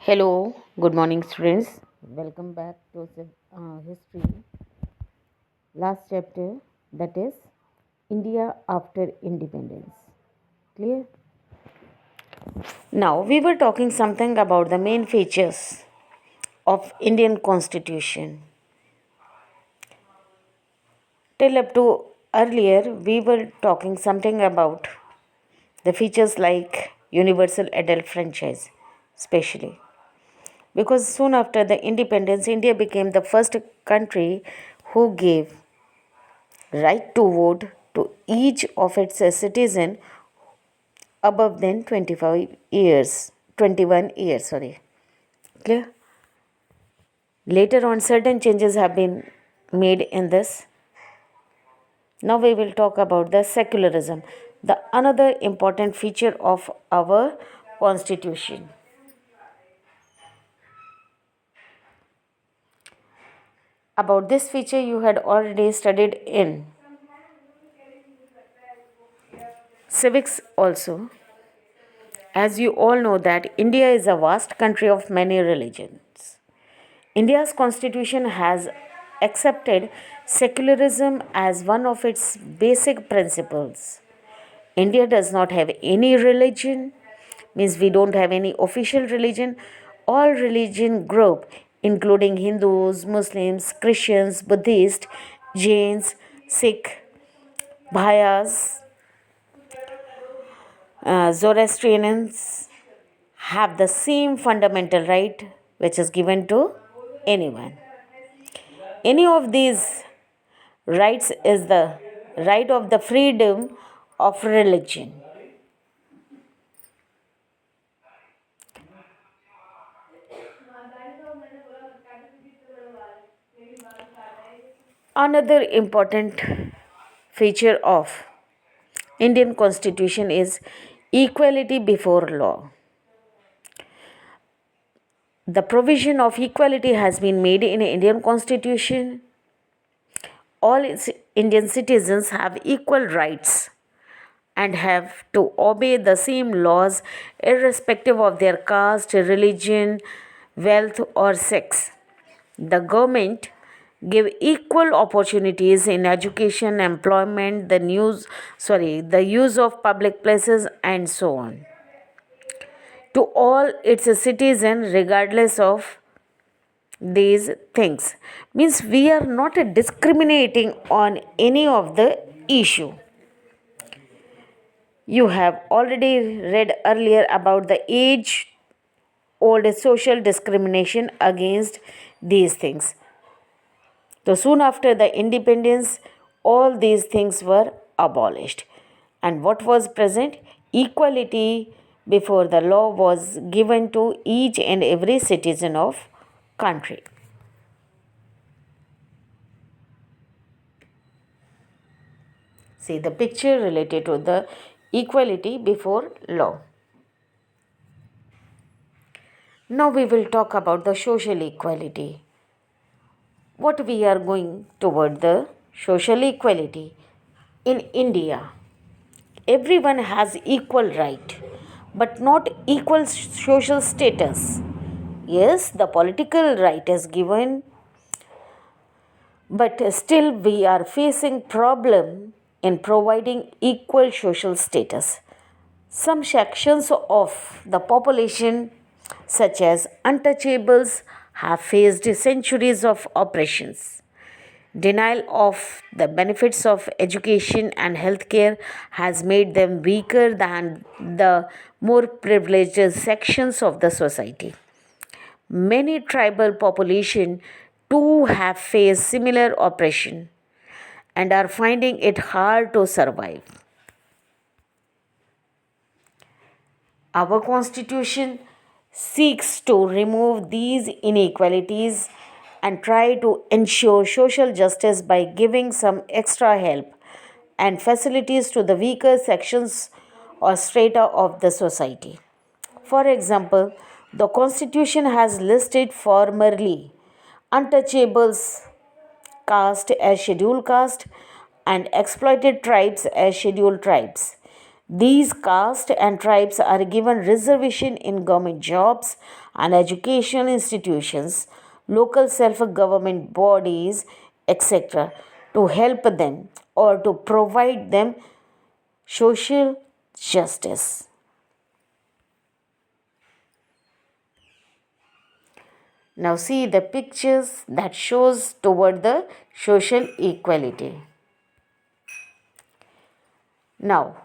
Hello, good morning, students. Welcome back to history. Last chapter, that is India after independence. Clear? Now we were talking something about the main features of Indian Constitution. Till up to earlier, we were talking something about the features like universal adult franchise, especially because soon after the independence, India became the first country who gave right to vote to each of its citizen above than 25 years 21 years, sorry. Clear? Later on certain changes have been made in this. Now we will talk about the secularism, the another important feature of our constitution. About this feature you had already studied in civics also. As you all know that India is a vast country of many religions. India's constitution has accepted secularism as one of its basic principles. India does not have any religion, means we don't have any official religion. All religion group, including Hindus, Muslims, Christians, Buddhists, Jains, Sikh, Bhayas, Zoroastrians, have the same fundamental right which is given to anyone. Any of these rights is the right of the freedom of religion. Another important feature of Indian constitution is equality before law. The provision of equality has been made in Indian constitution. All Indian citizens have equal rights and have to obey the same laws irrespective of their caste, religion, wealth or sex. The government give equal opportunities in education, employment, the use of public places and so on to all its citizens regardless of these things. Means we are not discriminating on any of the issue. You have already read earlier about the age old social discrimination against these things. So soon after the independence, all these things were abolished. And what was present? Equality before the law was given to each and every citizen of country. See the picture related to the equality before law. Now we will talk about the social equality. What we are going toward the social equality in India. Everyone has equal right, but not equal social status. Yes, the political right is given, but still we are facing problem in providing equal social status. Some sections of the population, such as untouchables, have faced centuries of oppressions. Denial of the benefits of education and healthcare has made them weaker than the more privileged sections of the society. Many tribal population too have faced similar oppression and are finding it hard to survive. Our constitution seeks to remove these inequalities and try to ensure social justice by giving some extra help and facilities to the weaker sections or strata of the society. For example, the constitution has listed formerly untouchables caste as scheduled caste and exploited tribes as scheduled tribes. These castes and tribes are given reservation in government jobs and educational institutions, local self-government bodies, etc., to help them or to provide them social justice. Now see the pictures that shows toward the social equality. Now,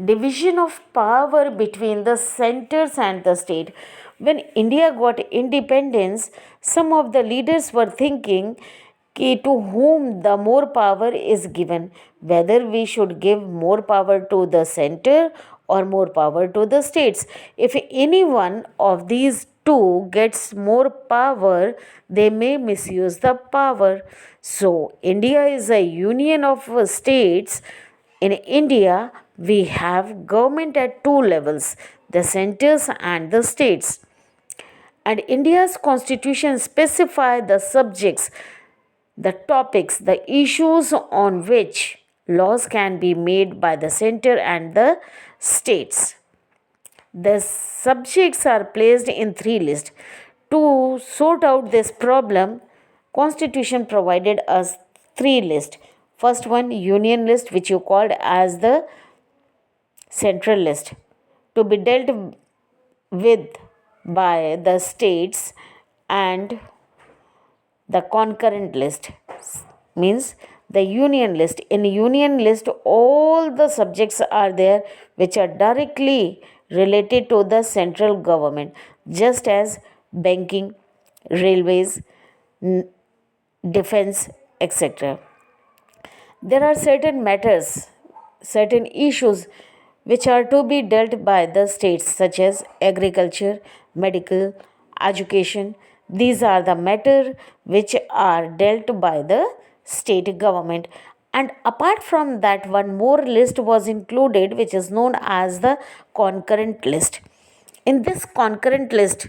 division of power between the centers and the state. When India got independence, some of the leaders were thinking to whom the more power is given, whether we should give more power to the center or more power to the states. If any one of these two gets more power, they may misuse the power. So, India is a union of states. In India, we have government at two levels, the centers and the states. And India's constitution specify the subjects, the topics, the issues on which laws can be made by the center and the states. The subjects are placed in three lists. To sort out this problem, Constitution provided us three lists. First one, union list, which you called as the central list, to be dealt with by the states, and the concurrent list means the union list. In union list, all the subjects are there which are directly related to the central government, just as banking, railways, defense, etc. There are certain matters, certain issues which are to be dealt by the states, such as agriculture, medical, education. These are the matter which are dealt by the state government. And apart from that, one more list was included, which is known as the concurrent list. In this concurrent list,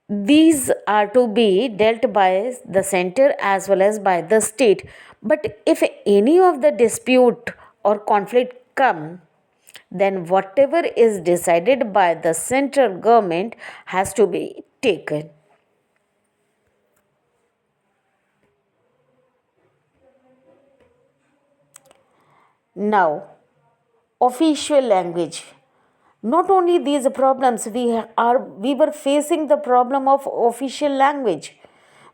these are to be dealt by the center as well as by the state. But if any of the dispute or conflict come, then whatever is decided by the central government has to be taken. Now, official language. Not only these problems, we were facing the problem of official language,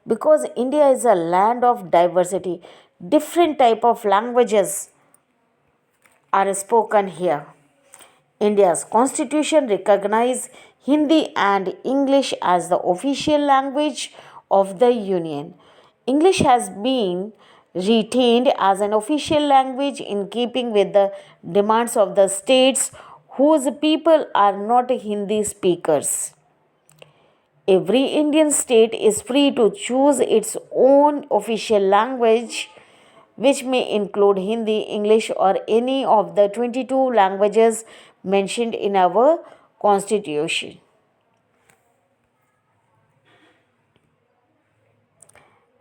because India is a land of diversity. Different type of languages are spoken here. India's constitution recognizes Hindi and English as the official language of the Union. English has been retained as an official language in keeping with the demands of the states whose people are not Hindi speakers. Every Indian state is free to choose its own official language, which may include Hindi, English, or any of the 22 languages mentioned in our constitution.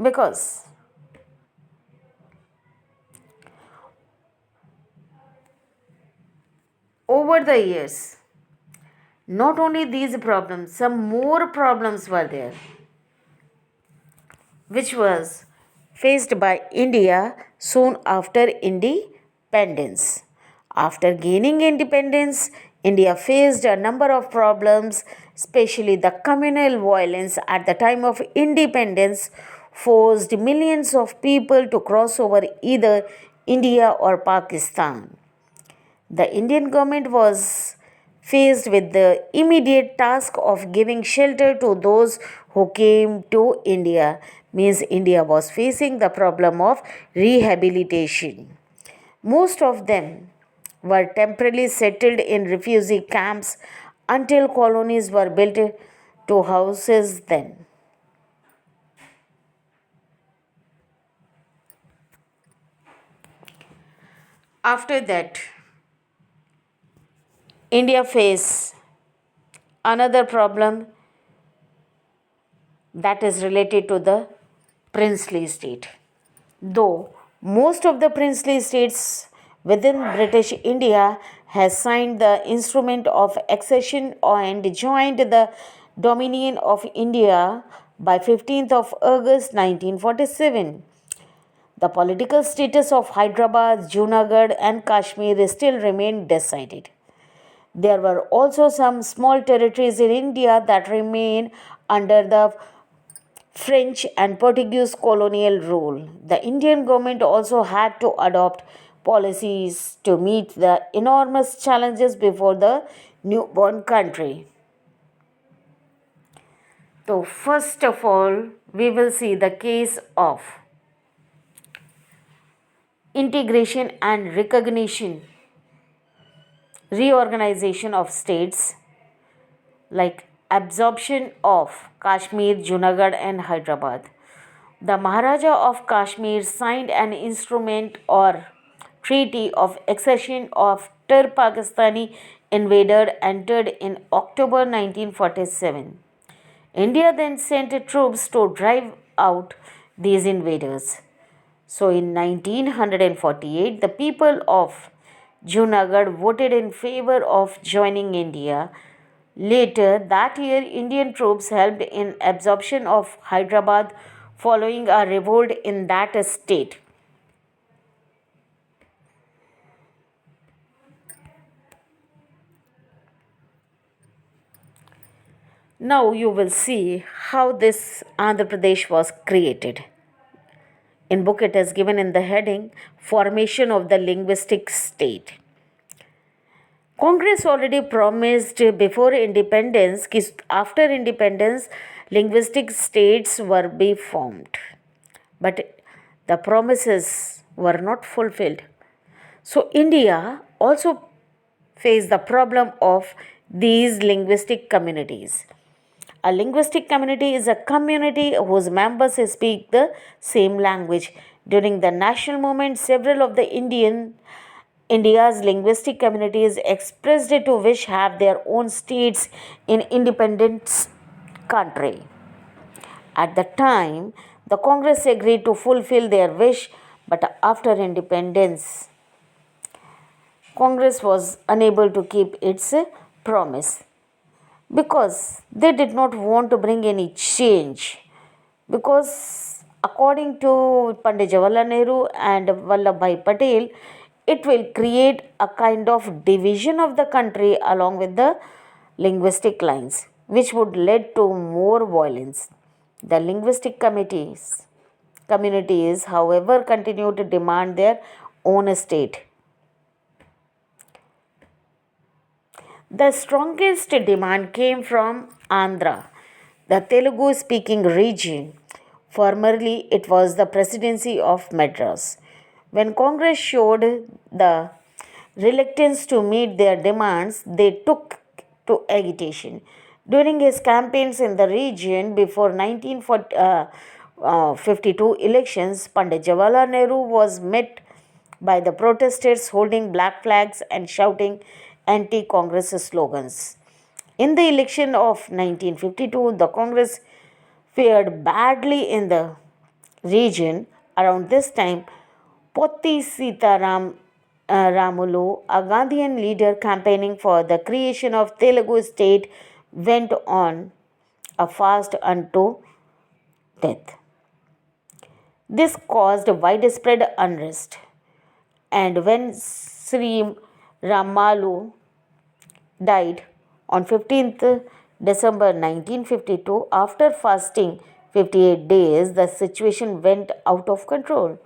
Because over the years, not only these problems, some more problems were there, which was faced by India soon after independence. After gaining independence, India faced a number of problems, especially the communal violence at the time of independence forced millions of people to cross over either India or Pakistan. The Indian government was faced with the immediate task of giving shelter to those who came to India. Means India was facing the problem of rehabilitation. Most of them were temporarily settled in refugee camps until colonies were built to houses them. After that, India faced another problem, that is related to the princely state. Though most of the princely states within British India has signed the Instrument of Accession and joined the Dominion of India by 15th of August 1947. The political status of Hyderabad, Junagadh, and Kashmir still remained decided. There were also some small territories in India that remain under the French and Portuguese colonial rule. The Indian government also had to adopt policies to meet the enormous challenges before the newborn country. So, first of all, we will see the case of integration and recognition, reorganization of states like absorption of Kashmir, Junagadh, and Hyderabad. The Maharaja of Kashmir signed an instrument or treaty of accession after Pakistani invader entered in October 1947. India then sent troops to drive out these invaders. So in 1948, the people of Junagadh voted in favor of joining India. Later that year, Indian troops helped in absorption of Hyderabad following a revolt in that state. Now you will see how this Andhra Pradesh was created. In book it is given in the heading Formation of the Linguistic State. Congress already promised before independence that after independence linguistic states were be formed. But the promises were not fulfilled. So India also faced the problem of these linguistic communities. A linguistic community is a community whose members speak the same language. During the national movement, several of the India's linguistic communities expressed to wish have their own states in independent country. At the time, the Congress agreed to fulfill their wish, but after independence, Congress was unable to keep its promise because they did not want to bring any change. Because according to Pandit Jawaharlal Nehru and Vallabhbhai Patel, it will create a kind of division of the country along with the linguistic lines, which would lead to more violence. The linguistic communities, however, continue to demand their own state. The strongest demand came from Andhra, the Telugu speaking region. Formerly, it was the presidency of Madras. When Congress showed the reluctance to meet their demands, they took to agitation. During his campaigns in the region before 1952 elections, Pandit Jawaharlal Nehru was met by the protesters holding black flags and shouting anti Congress slogans. In the election of 1952, the Congress fared badly in the region. Around this time, Potti Sitaram Ramulu, a Gandhian leader campaigning for the creation of Telugu state, went on a fast unto death. This caused widespread unrest, and when Sri Ramalu died on 15th December 1952 after fasting 58 days, the situation went out of control.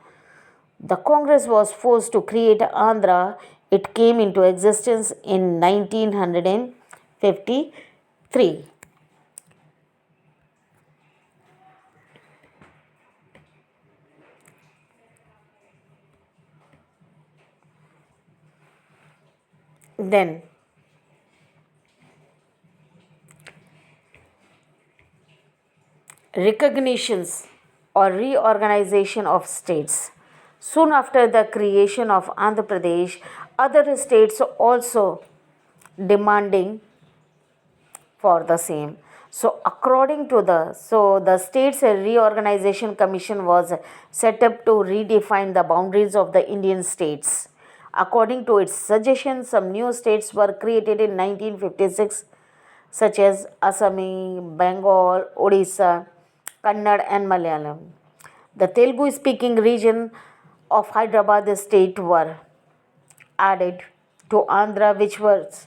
The Congress was forced to create Andhra. It came into existence in 1953. Then recognitions or reorganization of states. Soon after the creation of Andhra Pradesh, other states also demanding for the same. So according to the states reorganization commission was set up to redefine the boundaries of the Indian states. According to its suggestion, some new states were created in 1956, such as Assam, Bengal, Odisha, Kannada, and Malayalam. The Telugu speaking region of Hyderabad state were added to Andhra, which was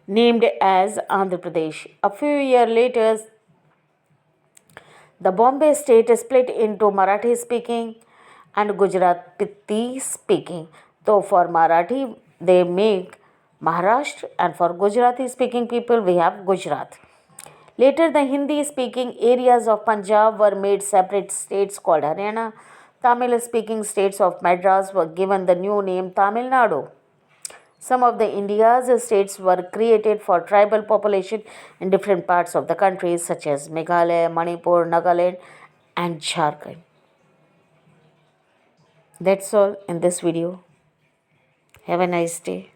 named as Andhra Pradesh. A few years later, the Bombay state is split into Marathi speaking and Gujarati speaking. Though for Marathi they make Maharashtra, and for Gujarati speaking people we have Gujarat. Later, the Hindi speaking areas of Punjab were made separate states called Haryana. Tamil speaking states of Madras were given the new name Tamil Nadu. Some of the India's states were created for tribal population in different parts of the country, such as Meghalaya, Manipur, Nagaland, and Jharkhand. That's all in this video. Have a nice day.